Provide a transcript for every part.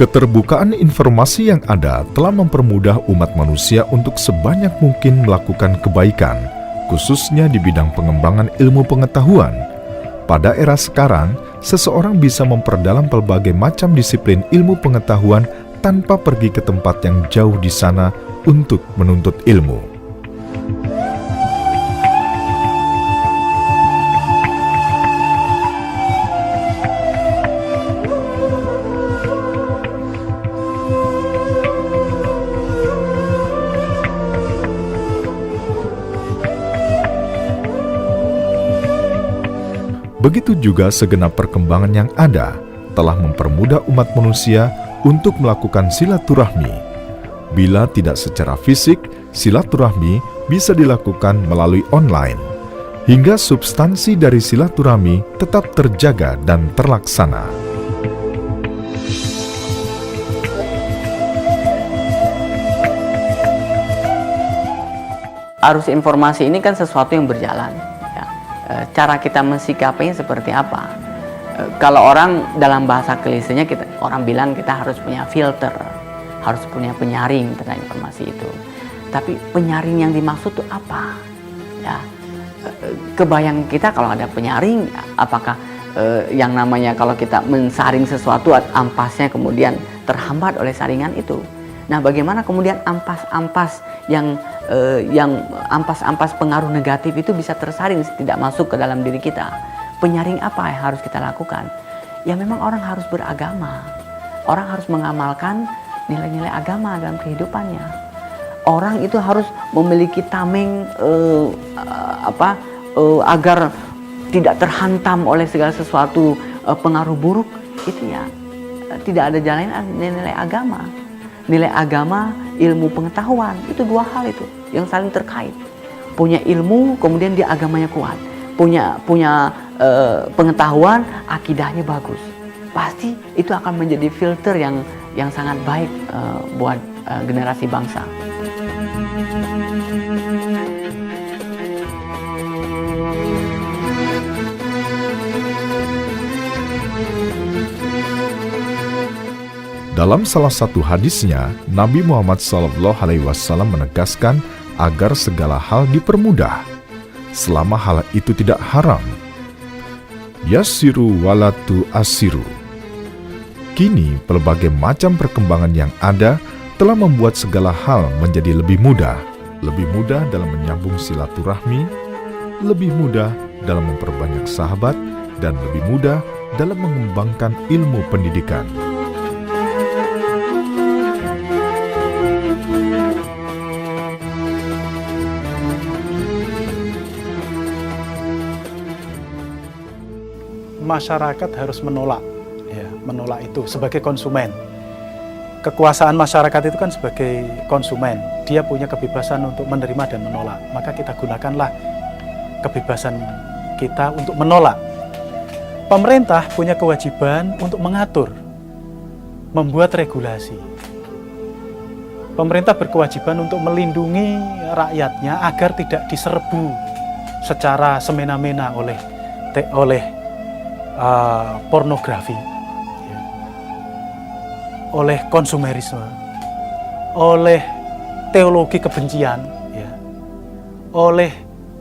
Keterbukaan informasi yang ada telah mempermudah umat manusia untuk sebanyak mungkin melakukan kebaikan, khususnya di bidang pengembangan ilmu pengetahuan. Pada era sekarang, seseorang bisa memperdalam berbagai macam disiplin ilmu pengetahuan tanpa pergi ke tempat yang jauh di sana untuk menuntut ilmu. Begitu juga segenap perkembangan yang ada telah mempermudah umat manusia untuk melakukan silaturahmi. Bila tidak secara fisik, silaturahmi bisa dilakukan melalui online, hingga substansi dari silaturahmi tetap terjaga dan terlaksana. Arus informasi ini kan sesuatu yang berjalan. Cara kita mensikapinya seperti apa? Kalau orang dalam bahasa klisenya orang bilang kita harus punya filter, harus punya penyaring tentang informasi itu. Tapi penyaring yang dimaksud itu apa? Ya, kebayang kita kalau ada penyaring, apakah yang namanya kalau kita mensaring sesuatu ampasnya kemudian terhambat oleh saringan itu? Nah, bagaimana kemudian ampas-ampas yang ampas-ampas pengaruh negatif itu bisa tersaring, tidak masuk ke dalam diri kita? Penyaring apa yang harus kita lakukan? Ya memang orang harus beragama. Orang harus mengamalkan nilai-nilai agama dalam kehidupannya. Orang itu harus memiliki tameng agar tidak terhantam oleh segala sesuatu pengaruh buruk. Itu ya tidak ada jalan nilai agama. Nilai agama, ilmu pengetahuan, itu dua hal itu yang saling terkait. Punya ilmu, kemudian dia agamanya kuat. Punya pengetahuan, akidahnya bagus. Pasti itu akan menjadi filter yang sangat baik buat generasi bangsa. Dalam salah satu hadisnya, Nabi Muhammad SAW menegaskan agar segala hal dipermudah, selama hal itu tidak haram. Yassiru walatu asiru. Kini, berbagai macam perkembangan yang ada telah membuat segala hal menjadi lebih mudah dalam menyambung silaturahmi, lebih mudah dalam memperbanyak sahabat, dan lebih mudah dalam mengembangkan ilmu pendidikan. Masyarakat harus menolak itu sebagai konsumen. Kekuasaan masyarakat itu kan sebagai konsumen, dia punya kebebasan untuk menerima dan menolak. Maka kita gunakanlah kebebasan kita untuk menolak. Pemerintah punya kewajiban untuk mengatur, membuat regulasi. Pemerintah berkewajiban untuk melindungi rakyatnya agar tidak diserbu secara semena-mena oleh pornografi, oleh konsumerisme, oleh teologi kebencian, oleh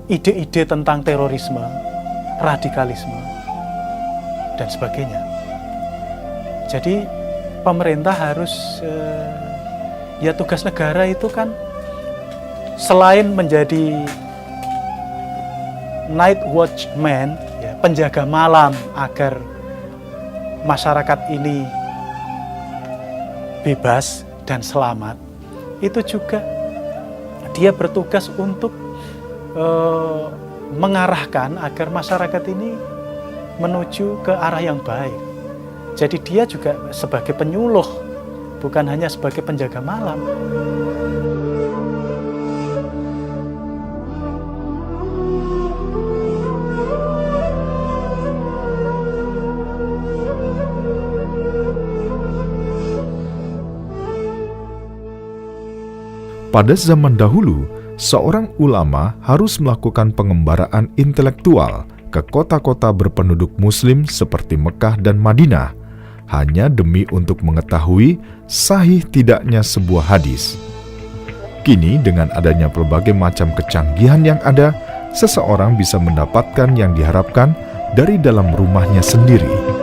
ide-ide tentang terorisme, radikalisme, dan sebagainya. Jadi pemerintah harus, tugas negara itu kan selain menjadi night watchman, penjaga malam agar masyarakat ini bebas dan selamat, itu juga dia bertugas untuk mengarahkan agar masyarakat ini menuju ke arah yang baik. Jadi dia juga sebagai penyuluh, bukan hanya sebagai penjaga malam. Pada zaman dahulu, seorang ulama harus melakukan pengembaraan intelektual ke kota-kota berpenduduk Muslim seperti Mekah dan Madinah, hanya demi untuk mengetahui sahih tidaknya sebuah hadis. Kini dengan adanya berbagai macam kecanggihan yang ada, seseorang bisa mendapatkan yang diharapkan dari dalam rumahnya sendiri.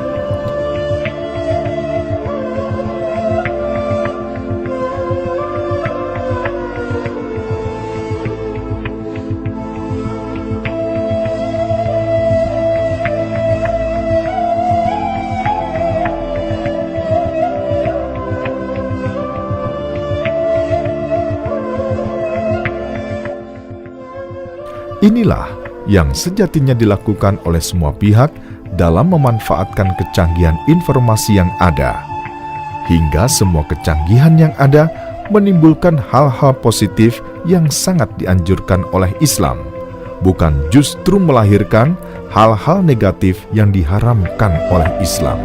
Inilah yang sejatinya dilakukan oleh semua pihak dalam memanfaatkan kecanggihan informasi yang ada, hingga semua kecanggihan yang ada menimbulkan hal-hal positif yang sangat dianjurkan oleh Islam, bukan justru melahirkan hal-hal negatif yang diharamkan oleh Islam.